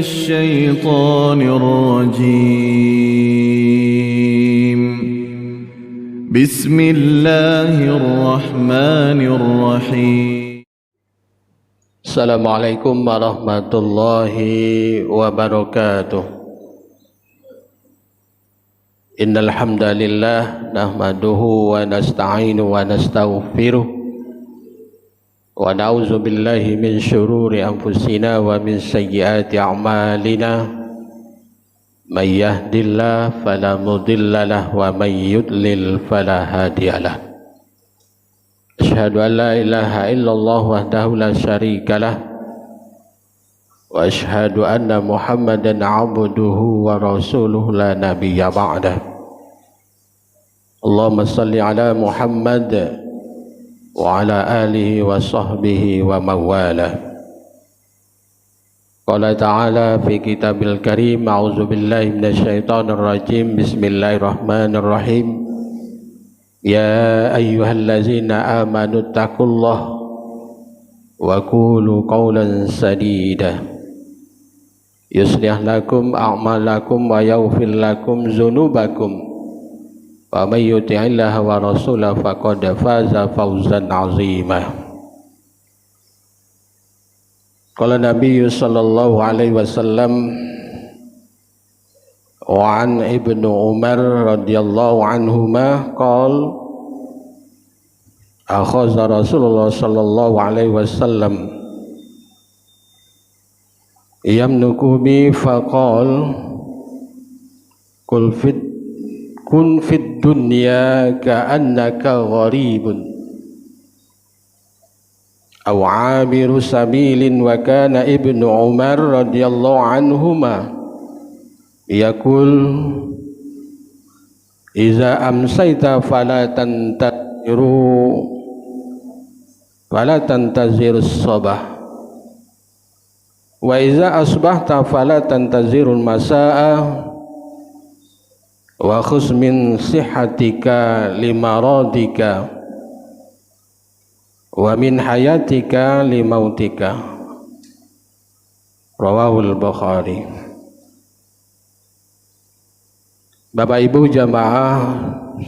الشيطان الرجيم. بسم الله الرحمن الرحيم. Assalamualaikum warahmatullahi wabarakatuh. Innal hamdalillah nahmaduhu wa nasta'inu wa nastaghfiruh wa na'udzu billahi min syururi anfusina wa min sayyiati a'malina. May yahdihillahu fala mudilla lahu wa may yudlil fala hadiyalah. Asyhadu an la ilaha illallah wahdahu la syarikalah wa asyhadu anna Muhammadan abduhu wa rasuluhu la nabiyya ba'dah. Allahumma salli ala Muhammad wa ala alihi wa sahbihi wa mawalah. Qala ta'ala fi kitabil karim, a'udzu billahi minasyaitonir rajim. Bismillahirrahmanirrahim. Ya ayyuhallazina amanu taqullaha wa qulu qawlan sadida yuslih lakum a'malakum wa yaghfir lakum dzunubakum wa may yuti'illaha wa rasulahu faqad faza fawzan 'azima. Qala Nabi sallallahu alaihi wasallam wa an Ibnu Umar radhiyallahu anhuma qala akhadha Rasulullah sallallahu alaihi wasallam yamnuku bi faqal kun fid dunya ka'annaka gharibun aw 'abiru sabilin. Wa kana Ibnu Umar radhiyallahu anhuma yaqul iza amsayta fala tantazirus sabah wa iza asbahta fala tantazirul masaa wa khuz min sihhatika limaradika wa min hayatika limautika. Rawahul Bukhari. Bapak Ibu jamaah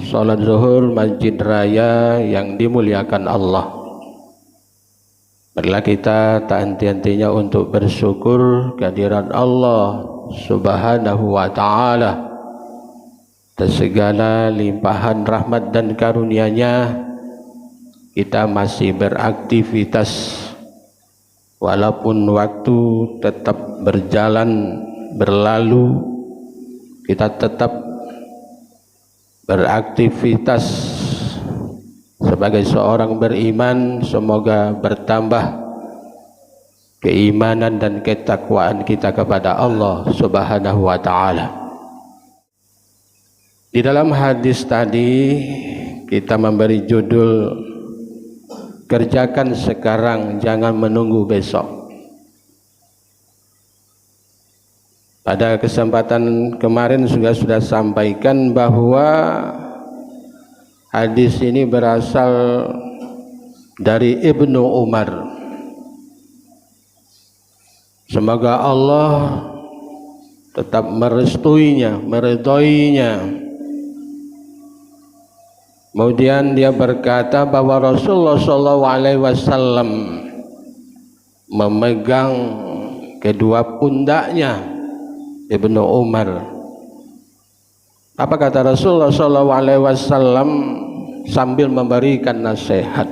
salat zuhur Masjid Raya yang dimuliakan Allah, marilah kita tak henti-hentinya untuk bersyukur kehadiran Allah Subhanahu wa ta'ala atas segala limpahan rahmat dan karunia-Nya. Kita masih beraktivitas walaupun waktu tetap berjalan berlalu, kita tetap beraktivitas sebagai seorang beriman. Semoga bertambah keimanan dan ketakwaan kita kepada Allah Subhanahu wa ta'ala. Di dalam hadis tadi kita memberi judul kerjakan sekarang, jangan menunggu besok. Pada kesempatan kemarin sudah sampaikan bahwa hadis ini berasal dari Ibnu Umar. Semoga Allah tetap merestuinya, meridhoinya. Kemudian dia berkata bahwa Rasulullah SAW memegang kedua pundaknya Ibnu Umar. Apa kata Rasulullah SAW sambil memberikan nasihat?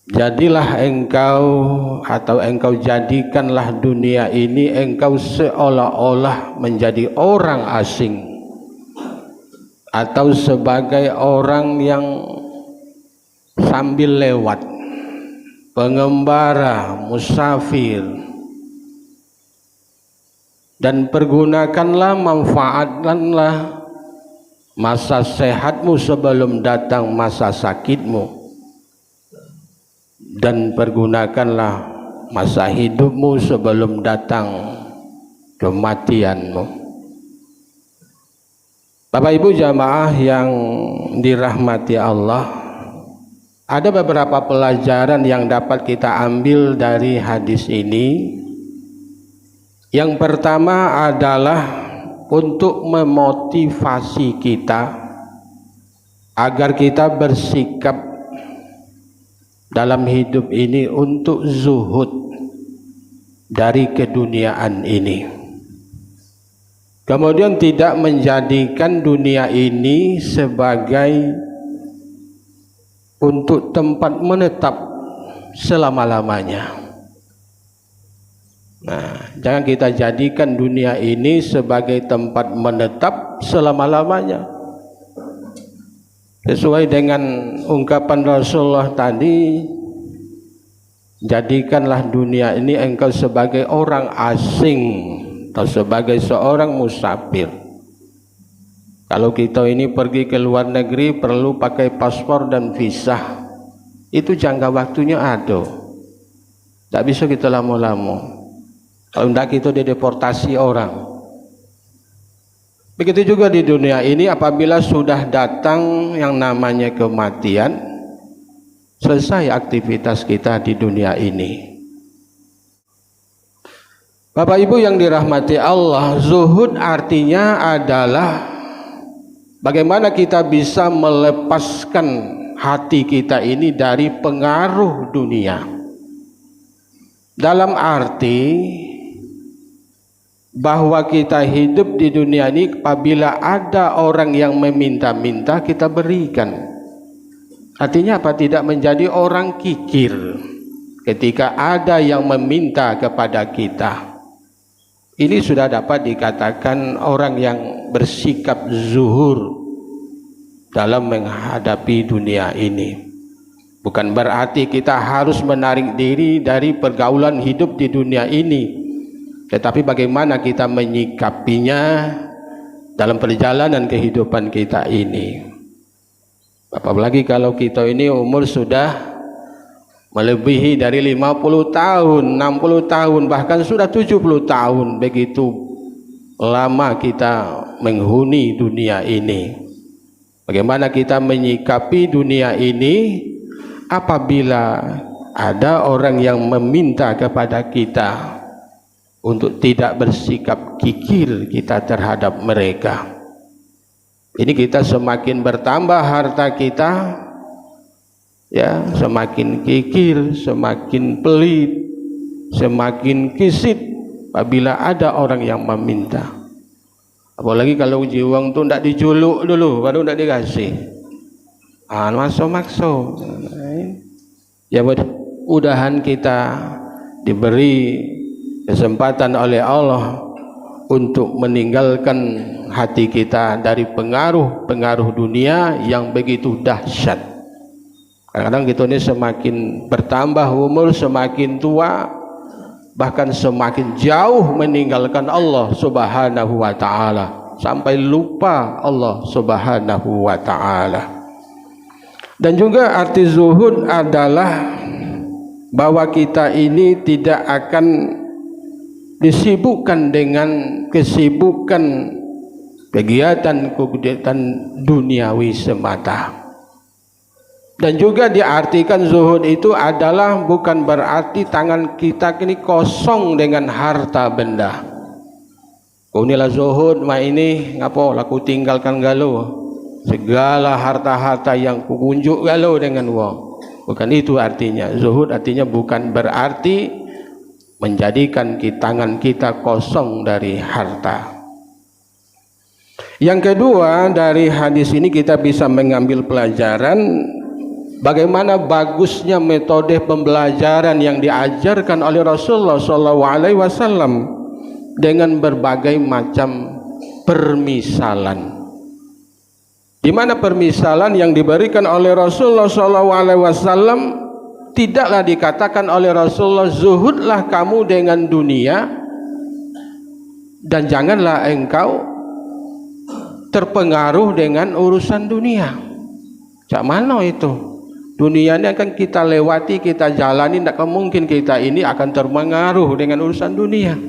Jadilah engkau atau engkau jadikanlah dunia ini engkau seolah-olah menjadi orang asing atau sebagai orang yang sambil lewat, pengembara, musafir, dan pergunakanlah, manfaatkanlah masa sehatmu sebelum datang masa sakitmu, dan pergunakanlah masa hidupmu sebelum datang kematianmu. Bapak Ibu jamaah yang dirahmati Allah, Ada beberapa pelajaran yang dapat kita ambil dari hadis ini. Yang pertama adalah untuk memotivasi kita agar kita bersikap dalam hidup ini untuk zuhud dari keduniaan ini. Kemudian tidak menjadikan dunia ini sebagai untuk tempat menetap selama-lamanya. Nah, jangan kita jadikan dunia ini sebagai tempat menetap selama-lamanya. Sesuai dengan ungkapan Rasulullah tadi, jadikanlah dunia ini engkau sebagai orang asing atau sebagai seorang musafir. Kalau kita ini pergi ke luar negeri perlu pakai paspor dan visa. Itu jangka waktunya ada. Tak bisa kita lama-lama. Kalau tidak kita dideportasi orang. Begitu juga di dunia ini, apabila sudah datang yang namanya kematian, selesai aktivitas kita di dunia ini. Bapak Ibu yang dirahmati Allah, zuhud artinya adalah bagaimana kita bisa melepaskan hati kita ini dari pengaruh dunia. Dalam arti bahwa kita hidup di dunia ini, apabila ada orang yang meminta-minta, kita berikan. Artinya apa? Tidak menjadi orang kikir ketika ada yang meminta kepada kita. Ini sudah dapat dikatakan orang yang bersikap zuhur dalam menghadapi dunia ini. Bukan berarti kita harus menarik diri dari pergaulan hidup di dunia ini, tetapi bagaimana kita menyikapinya dalam perjalanan kehidupan kita ini. Apalagi kalau kita ini umur sudah melebihi dari 50 tahun, 60 tahun, bahkan sudah 70 tahun. Begitu lama kita menghuni dunia ini. Bagaimana kita menyikapi dunia ini apabila ada orang yang meminta kepada kita untuk tidak bersikap kikir kita terhadap mereka. Ini kita semakin bertambah harta kita, ya, semakin kikir, semakin pelit, semakin kisit apabila ada orang yang meminta. Apalagi kalau jiwang tu tidak dijuluk dulu baru tidak dikasih. Makso-makso. Ya, mudah-mudahan kita diberi kesempatan oleh Allah untuk meninggalkan hati kita dari pengaruh-pengaruh dunia yang begitu dahsyat. Kadang-kadang kita ini semakin bertambah umur, semakin tua, bahkan semakin jauh meninggalkan Allah Subhanahu wa ta'ala, sampai lupa Allah Subhanahu wa ta'ala. Dan juga arti zuhud adalah bahwa kita ini tidak akan disibukkan dengan kesibukan kegiatan duniawi semata. Dan juga diartikan zuhud itu adalah bukan berarti tangan kita ini kosong dengan harta benda. Inilah zuhud, ini ngapo laku tinggalkan galau segala harta-harta yang kukunjuk galau dengan wong. Bukan itu artinya. Zuhud artinya bukan berarti menjadikan tangan kita kosong dari harta. Yang kedua, dari hadis ini kita bisa mengambil pelajaran bagaimana bagusnya metode pembelajaran yang diajarkan oleh Rasulullah SAW dengan berbagai macam permisalan. Di mana permisalan yang diberikan oleh Rasulullah SAW tidaklah dikatakan oleh Rasulullah, zuhudlah kamu dengan dunia dan janganlah engkau terpengaruh dengan urusan dunia. Cak mana itu? Dunia ini akan kita lewati, kita jalani, tidak mungkin kita ini akan terpengaruh dengan urusan dunia.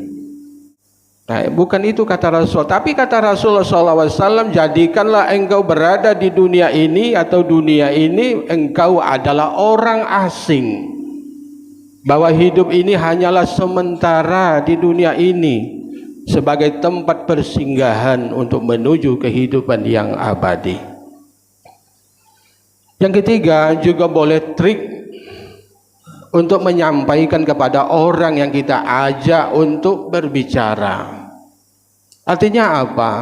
Nah, bukan itu kata Rasul, tapi kata Rasulullah SAW, jadikanlah engkau berada di dunia ini atau dunia ini engkau adalah orang asing, bahwa hidup ini hanyalah sementara di dunia ini sebagai tempat persinggahan untuk menuju kehidupan yang abadi. Yang ketiga, juga boleh trik untuk menyampaikan kepada orang yang kita ajak untuk berbicara. Artinya apa?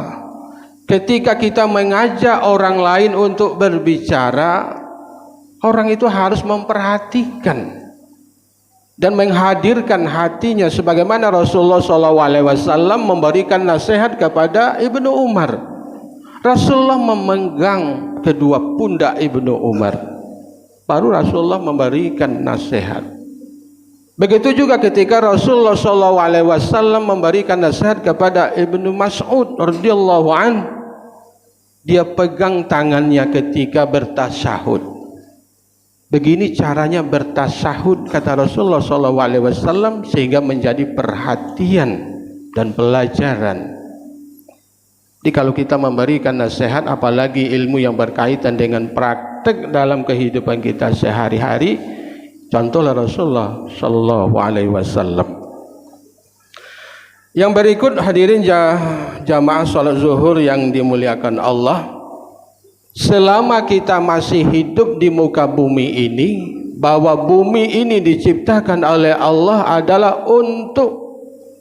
Ketika kita mengajak orang lain untuk berbicara, orang itu harus memperhatikan dan menghadirkan hatinya, sebagaimana Rasulullah SAW memberikan nasihat kepada Ibnu Umar. Rasulullah memegang kedua pundak Ibnu Umar, baru Rasulullah memberikan nasihat. Begitu juga ketika Rasulullah SAW memberikan nasihat kepada Ibnu Mas'ud radhiyallahu an, dia pegang tangannya ketika bertasyahud. Begini caranya bertasyahud, kata Rasulullah SAW, sehingga menjadi perhatian dan pelajaran. Jadi kalau kita memberikan nasihat, apalagi ilmu yang berkaitan dengan praktek dalam kehidupan kita sehari-hari, contohlah Rasulullah Sallallahu Alaihi Wasallam. Yang berikut, hadirin jamaah salat zuhur yang dimuliakan Allah, selama kita masih hidup di muka bumi ini, bahwa bumi ini diciptakan oleh Allah adalah untuk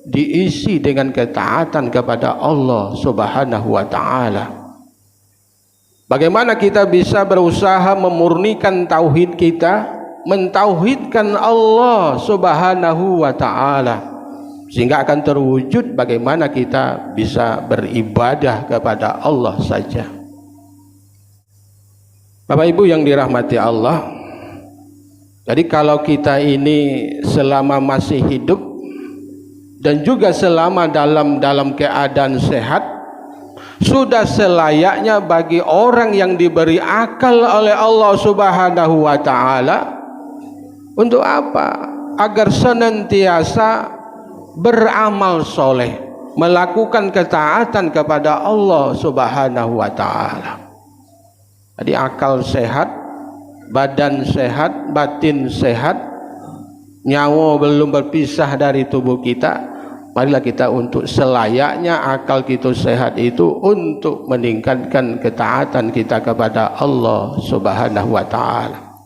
diisi dengan ketaatan kepada Allah Subhanahu wa taala. Bagaimana kita bisa berusaha memurnikan tauhid kita, mentauhidkan Allah Subhanahu wa taala, sehingga akan terwujud bagaimana kita bisa beribadah kepada Allah saja. Bapak Ibu yang dirahmati Allah, jadi kalau kita ini selama masih hidup dan juga selama dalam keadaan sehat, sudah selayaknya bagi orang yang diberi akal oleh Allah Subhanahu wa taala untuk apa? Agar senantiasa beramal soleh, melakukan ketaatan kepada Allah Subhanahu wa taala. Jadi akal sehat, badan sehat, batin sehat, nyawa belum berpisah dari tubuh kita, marilah kita untuk selayaknya akal kita sehat itu untuk meningkatkan ketaatan kita kepada Allah Subhanahu wa taala.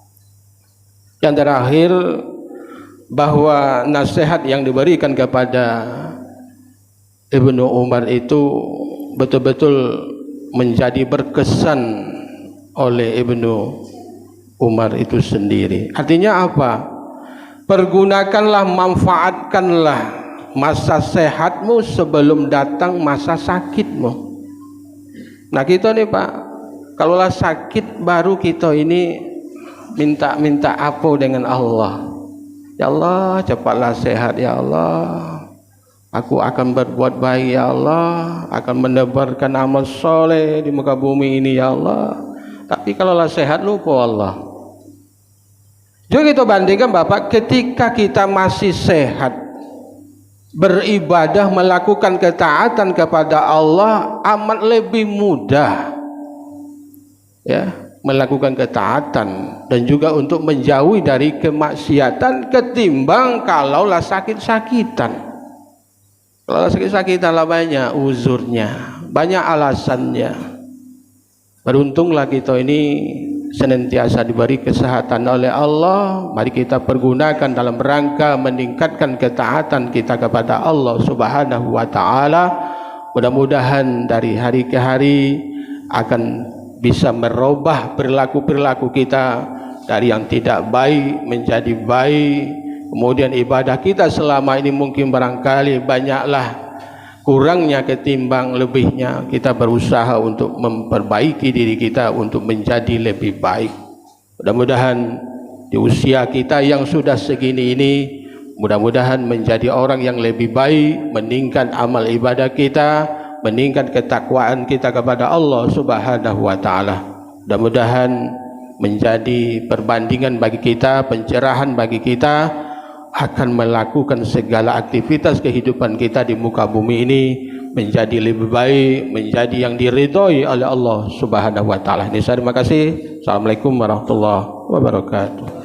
Yang terakhir, bahwa nasihat yang diberikan kepada Ibnu Umar itu betul-betul menjadi berkesan oleh Ibnu Umar itu sendiri. Artinya apa? Pergunakanlah, manfaatkanlah masa sehatmu sebelum datang masa sakitmu. Nah kita nih Pak, kalaulah sakit baru kita ini minta apa dengan Allah. Ya Allah, cepatlah sehat ya Allah. Aku akan berbuat baik ya Allah, akan menebarkan amal soleh di muka bumi ini ya Allah. Tapi kalaulah sehat lupa Allah. Juga kita bandingkan Bapak, ketika kita masih sehat, beribadah, melakukan ketaatan kepada Allah amat lebih mudah, ya, melakukan ketaatan dan juga untuk menjauhi dari kemaksiatan ketimbang kalaulah sakit-sakitan. Kalau sakit-sakitan lah banyak uzurnya, banyak alasannya. Beruntunglah kita ini senantiasa diberi kesehatan oleh Allah. Mari kita pergunakan dalam rangka meningkatkan ketaatan kita kepada Allah Subhanahu wa taala. Mudah-mudahan dari hari ke hari akan bisa merubah perilaku-perilaku kita dari yang tidak baik menjadi baik. Kemudian ibadah kita selama ini mungkin barangkali banyaklah kurangnya ketimbang lebihnya. Kita berusaha untuk memperbaiki diri kita untuk menjadi lebih baik. Mudah-mudahan di usia kita yang sudah segini ini, mudah-mudahan menjadi orang yang lebih baik, meningkat amal ibadah kita, meningkat ketakwaan kita kepada Allah Subhanahu wa taala. Mudah-mudahan menjadi perbandingan bagi kita, pencerahan bagi kita akan melakukan segala aktivitas kehidupan kita di muka bumi ini menjadi lebih baik, menjadi yang diridhoi oleh Allah Subhanahu wa taala. Terima kasih. Assalamualaikum warahmatullahi wabarakatuh.